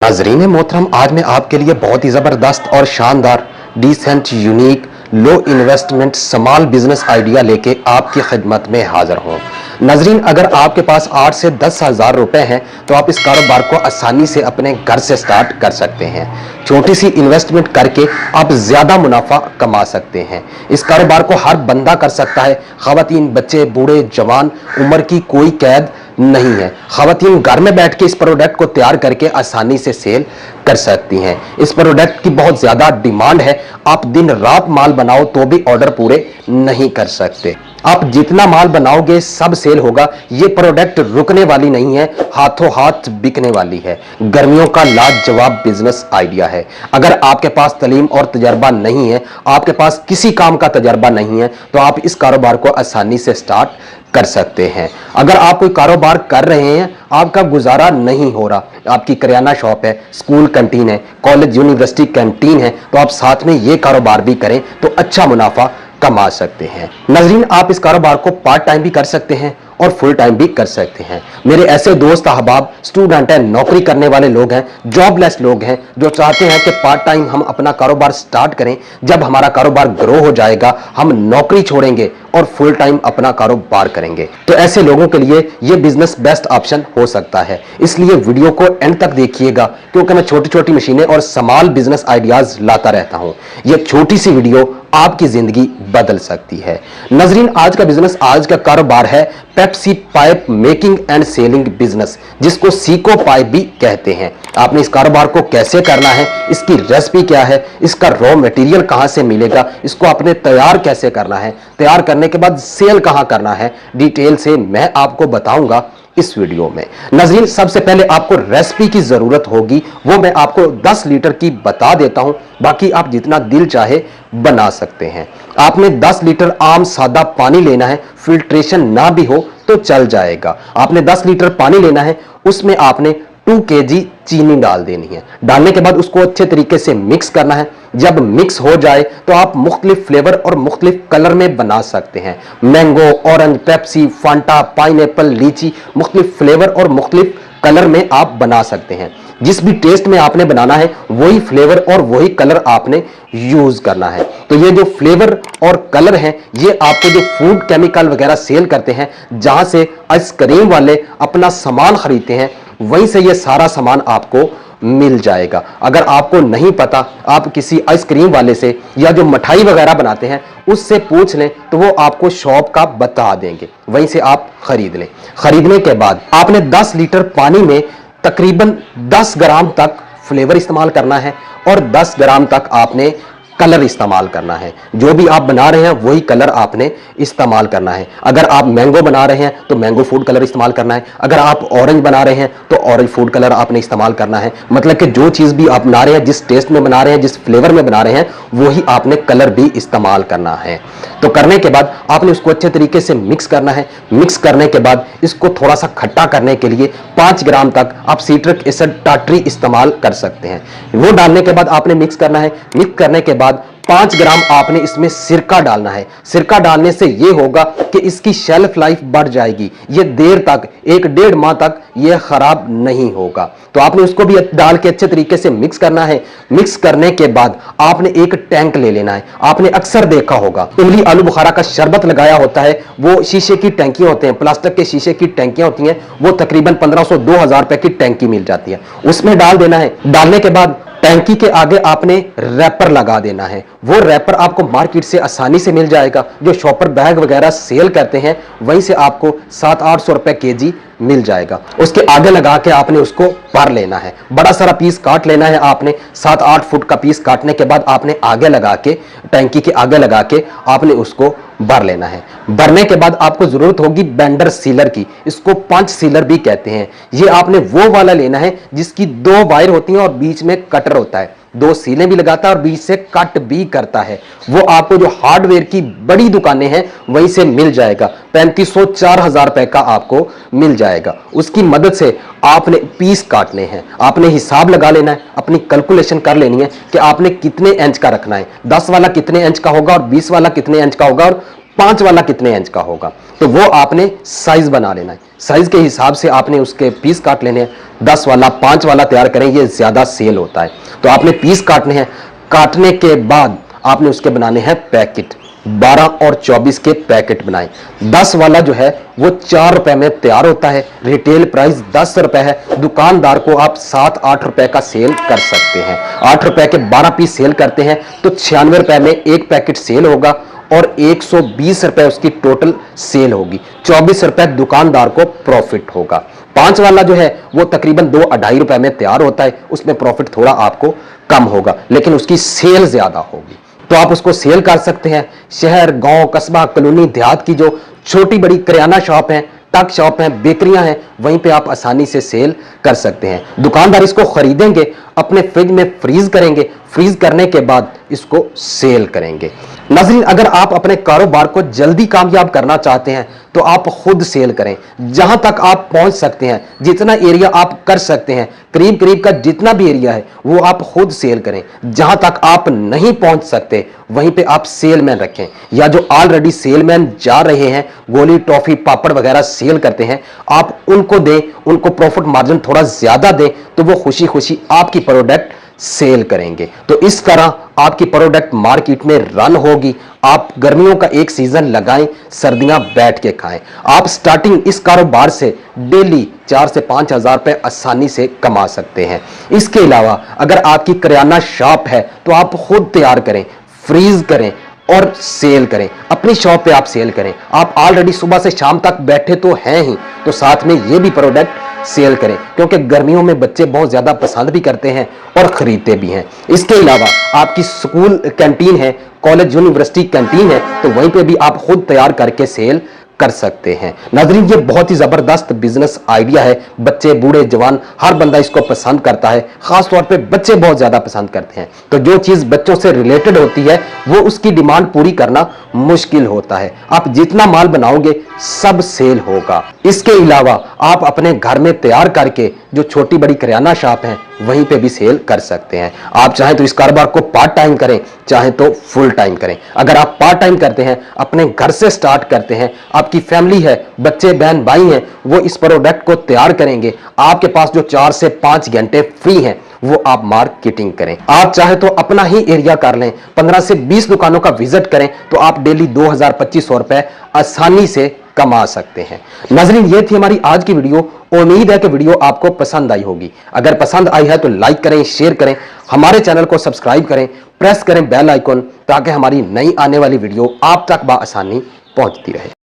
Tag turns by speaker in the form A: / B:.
A: नाजरीन मोहतरम, आज मैं आपके लिए बहुत ही ज़बरदस्त और शानदार डिसेंट यूनिक लो इन्वेस्टमेंट स्मॉल बिजनेस आइडिया लेके आपकी खिदमत में हाजिर हूँ। नाजरीन, अगर आपके पास 8 से 10 हज़ार रुपए हैं तो आप इस कारोबार को आसानी से अपने घर से स्टार्ट कर सकते हैं। छोटी सी इन्वेस्टमेंट करके आप ज़्यादा मुनाफा कमा सकते हैं। इस कारोबार को हर बंदा कर सकता है, ख़वातीन, बच्चे, बूढ़े, जवान, उम्र की कोई कैद नहीं है। ख़वातीन घर में बैठ के इस प्रोडक्ट को तैयार करके आसानी से सेल कर सकती हैं। इस प्रोडक्ट की बहुत ज़्यादा डिमांड है। आप दिन रात माल बनाओ तो भी ऑर्डर पूरे नहीं कर सकते। आप जितना माल बनाओगे सब सेल होगा। ये प्रोडक्ट रुकने वाली नहीं है, हाथों हाथ बिकने वाली है। गर्मियों का लाजवाब बिजनेस आइडिया है। अगर आपके पास तालीम और तजर्बा नहीं है, आपके पास किसी काम का तजर्बा नहीं है, तो आप इस कारोबार को आसानी से स्टार्ट कर सकते हैं। अगर आप कोई कारोबार कर रहे हैं, आपका गुजारा नहीं हो रहा, आपकी किराना शॉप है, स्कूल कैंटीन है, कॉलेज यूनिवर्सिटी कैंटीन है, तो आप साथ में ये कारोबार भी करें तो अच्छा मुनाफा कमा सकते हैं। नाज़रीन, आप इस कारोबार को पार्ट टाइम भी कर सकते हैं और फुल टाइम भी कर सकते हैं। मेरे ऐसे दोस्त अहबाब, स्टूडेंट हैं, नौकरी करने वाले लोग हैं, जॉबलेस लोग हैं, जो चाहते हैं कि पार्ट टाइम हम अपना कारोबार स्टार्ट करें। जब हमारा कारोबार ग्रो हो जाएगा, हम नौकरी छोड़ेंगे और फुल टाइम अपना कारोबार करेंगे। तो ऐसे लोगों के लिए यह बिजनेस बेस्ट ऑप्शन हो सकता है। इसलिए वीडियो को एंड तक देखिएगा, क्योंकि मैं छोटी छोटी मशीनें और स्मॉल बिजनेस आइडियाज लाता रहता हूं। यह छोटी सी वीडियो आपकी जिंदगी बदल सकती है। नाज़रीन, आज का बिजनेस, आज का कारोबार है Pepsi pipe making and selling business, जिसको सीको पाइप भी कहते हैं। आपने इस कारोबार को कैसे करना है, इसकी रेसिपी क्या है, इसका रॉ मटेरियल कहां से मिलेगा, इसको आपने तैयार कैसे करना है, तैयार करने के बाद सेल कहां करना है, डिटेल से मैं आपको बताऊंगा इस वीडियो में। नाज़रीन, सबसे पहले आपको रेसिपी की जरूरत होगी, वो मैं आपको 10 लीटर की बता देता हूं, बाकी आप जितना दिल चाहे बना सकते हैं। आपने 10 लीटर आम सादा पानी लेना है, फिल्ट्रेशन ना भी हो तो चल जाएगा। आपने 10 लीटर पानी लेना है, उसमें आपने 2 kg चीनी डाल देनी है। डालने के बाद उसको अच्छे तरीके से मिक्स करना है। जब मिक्स हो जाए तो आप मुख्तलिफ फ्लेवर और मुख्तलिफ कलर में बना सकते हैं। Mango, orange, Pepsi, Phanta, pineapple, लीची, मुख्तलिफ फ्लेवर और मुख्तलिफ कलर में आप बना सकते हैं। जिस भी टेस्ट में आपने बनाना है वही फ्लेवर और वही कलर आपने यूज करना है। तो ये जो फ्लेवर और कलर हैं, ये आपको जो फूड केमिकल वगैरह सेल करते हैं, जहां से आइसक्रीम वाले अपना सामान खरीदते हैं, वहीं से ये सारा सामान आपको मिल जाएगा। अगर आपको नहीं पता, आप किसी आइसक्रीम वाले से या जो मिठाई वगैरह बनाते हैं उससे पूछ लें तो वो आपको शॉप का बता देंगे, वहीं से आप खरीद लें। खरीदने के बाद आपने 10 लीटर पानी में तकरीबन 10 ग्राम तक फ्लेवर इस्तेमाल करना है और 10 ग्राम तक आपने कलर इस्तेमाल करना है। जो भी आप बना रहे हैं वही कलर आपने इस्तेमाल करना है। अगर आप मैंगो बना रहे हैं तो मैंगो फूड कलर इस्तेमाल करना है। अगर आप ऑरेंज बना रहे हैं तो ऑरेंज फूड कलर आपने इस्तेमाल करना है। मतलब कि जो चीज़ भी आप बना रहे हैं, जिस टेस्ट में बना रहे हैं, जिस फ्लेवर में बना रहे हैं, वही आपने कलर भी इस्तेमाल करना है। तो करने के बाद आपने उसको अच्छे तरीके से मिक्स करना है। मिक्स करने के बाद इसको थोड़ा सा खट्टा करने के लिए 5 ग्राम तक आप सिट्रिक एसिड टाटरी इस्तेमाल कर सकते हैं। वो डालने के बाद आपने मिक्स करना है। मिक्स करने के बाद 5 ग्राम आपने इसमें सिरका डालना है। सिरका डालने से यह होगा कि इसकी शेल्फ लाइफ बढ़ जाएगी, ये देर तक, 1-1.5 माह तक यह खराब नहीं होगा। तो आपने उसको भी डाल के अच्छे तरीके से मिक्स करना है। मिक्स करने के बाद आपने एक टैंक ले लेना है। आपने अक्सर देखा होगा इमली आलू बुखारा का शरबत लगाया होता है, वो शीशे की टैंकियां होते हैं, प्लास्टिक के शीशे की टैंकियां होती हैं, वो तकरीबन 1500-2000 रुपए की टैंकी मिल जाती है, उसमें डाल देना है। डालने के बाद टैंकी के आगे आपने रैपर लगा देना है। वो रैपर आपको मार्केट से आसानी से मिल जाएगा। जो शॉपर बैग वगैरह सेल करते हैं वहीं से आपको 700-800 रुपए केजी मिल जाएगा। उसके आगे लगा के आपने उसको भर लेना है। बड़ा सारा पीस काट लेना है आपने। 7-8 फुट का पीस काटने के बाद आपने आगे लगा के, टैंकी के आगे लगा के आपने उसको भर लेना है। भरने के बाद आपको जरूरत होगी बेंडर सीलर की, इसको पंच सीलर भी कहते हैं। ये आपने वो वाला लेना है जिसकी 2 वायर होती हैं और बीच में कटर होता है, 2 सीलें भी लगाता है और बीच से कट भी करता है। वो आपको जो हार्डवेयर की बड़ी दुकानें हैं वहीं से मिल जाएगा। 3500-4000 रुपए का आपको मिल जाएगा। उसकी मदद से आपने पीस काटने हैं, आपने हिसाब लगा लेना है, अपनी कैलकुलेशन कर लेनी है कि आपने कितने इंच का रखना है। 10 वाला कितने इंच का होगा और 20 वाला कितने इंच का होगा और 5 वाला कितने इंच का होगा, तो वो आपने साइज बना लेना है। साइज के हिसाब से आपने उसके पीस काट लेने हैं। 10 वाला 5 वाला तैयार करें, ये ज्यादा सेल होता है, तो आपने पीस काटने हैं। काटने के बाद आपने उसके बनाने हैं पैकेट। 12 और 24 के पैकेट बनाए। 10 वाला जो है वो 4 रुपए में तैयार होता है, रिटेल प्राइस 10 रुपए है। दुकानदार को आप 7-8 रुपए का सेल कर सकते हैं। 8 रुपए के 12 पीस सेल करते हैं तो 96 रुपए में एक पैकेट सेल होगा और 120 रुपए उसकी टोटल सेल होगी। 24 रुपए दुकानदार को प्रॉफिट होगा। 5 वाला जो है वो तकरीबन 2-2.5 रुपए में तैयार होता है, उसमें प्रॉफिट थोड़ा आपको कम होगा, लेकिन उसकी सेल ज्यादा होगी, तो आप उसको सेल कर सकते हैं। शहर, गांव, कस्बा, कॉलोनी, देहात की जो छोटी बड़ी किराना शॉप है, टक शॉप है, बेकरियां हैं, वहीं पे आप आसानी से सेल कर सकते हैं। दुकानदार इसको खरीदेंगे, अपने फ्रिज में फ्रीज करेंगे, फ्रीज करने के बाद इसको सेल करेंगे। नाज़रीन, अगर आप अपने कारोबार को जल्दी कामयाब करना चाहते हैं तो आप खुद सेल करें। जहां तक आप पहुंच सकते हैं, जितना एरिया आप कर सकते हैं, करीब करीब का जितना भी एरिया है वो आप खुद सेल करें। जहां तक आप नहीं पहुंच सकते वहीं पे आप सेलमैन रखें, या जो ऑलरेडी सेलमैन जा रहे हैं, गोली, टॉफी, पापड़ वगैरह सेल करते हैं, आप उनको दें, उनको प्रॉफिट मार्जिन थोड़ा ज्यादा दें, तो वो खुशी खुशी आपकी प्रोडक्ट सेल करेंगे। तो इस तरह आपकी प्रोडक्ट मार्केट में रन होगी। आप गर्मियों का एक सीजन लगाएं, सर्दियां बैठ के खाएं। आप स्टार्टिंग इस कारोबार से डेली 4 से 5 हजार रुपए आसानी से कमा सकते हैं। इसके अलावा अगर आपकी किराना शॉप है तो आप खुद तैयार करें, फ्रीज करें और सेल करें। अपनी शॉप पे आप सेल करें। आप ऑलरेडी सुबह से शाम तक बैठे तो हैं ही, तो साथ में ये भी प्रोडक्ट सेल करें, क्योंकि गर्मियों में बच्चे बहुत ज्यादा पसंद भी करते हैं और खरीदते भी हैं। इसके अलावा आपकी स्कूल कैंटीन है, कॉलेज यूनिवर्सिटी कैंटीन है, तो वहीं पे भी आप खुद तैयार करके सेल कर सकते हैं। नाज़रीन, ये बहुत ही जबरदस्त बिजनेस आइडिया है। बच्चे, बूढ़े, जवान, हर बंदा इसको पसंद करता है। खास तौर पे बच्चे बहुत ज्यादा पसंद करते हैं, तो जो चीज बच्चों से रिलेटेड होती है वो उसकी डिमांड पूरी करना मुश्किल होता है। आप जितना माल बनाओगे सब सेल होगा। इसके अलावा आप अपने घर में तैयार करके जो छोटी बड़ी किराना शॉप है वहीं पे भी सेल कर सकते हैं। आप चाहें तो इस कारोबार को पार्ट टाइम करें, चाहे तो फुल टाइम करें। अगर आप पार्ट टाइम करते हैं, अपने घर से स्टार्ट करते हैं, आपकी फैमिली है, बच्चे, बहन, भाई हैं, वो इस प्रोडक्ट को तैयार करेंगे। आपके पास जो 4 से 5 घंटे फ्री हैं वो आप मार्केटिंग करें। आप चाहे तो अपना ही एरिया कर लें, 15 से 20 दुकानों का विजिट करें, तो आप डेली 2000-2500 रुपए आसानी से कमा सकते हैं। नाज़रीन, ये थी हमारी आज की वीडियो। उम्मीद है कि वीडियो आपको पसंद आई होगी। अगर पसंद आई है तो लाइक करें, शेयर करें, हमारे चैनल को सब्सक्राइब करें, प्रेस करें बेल आइकन, ताकि हमारी नई आने वाली वीडियो आप तक बआसानी पहुंचती रहे।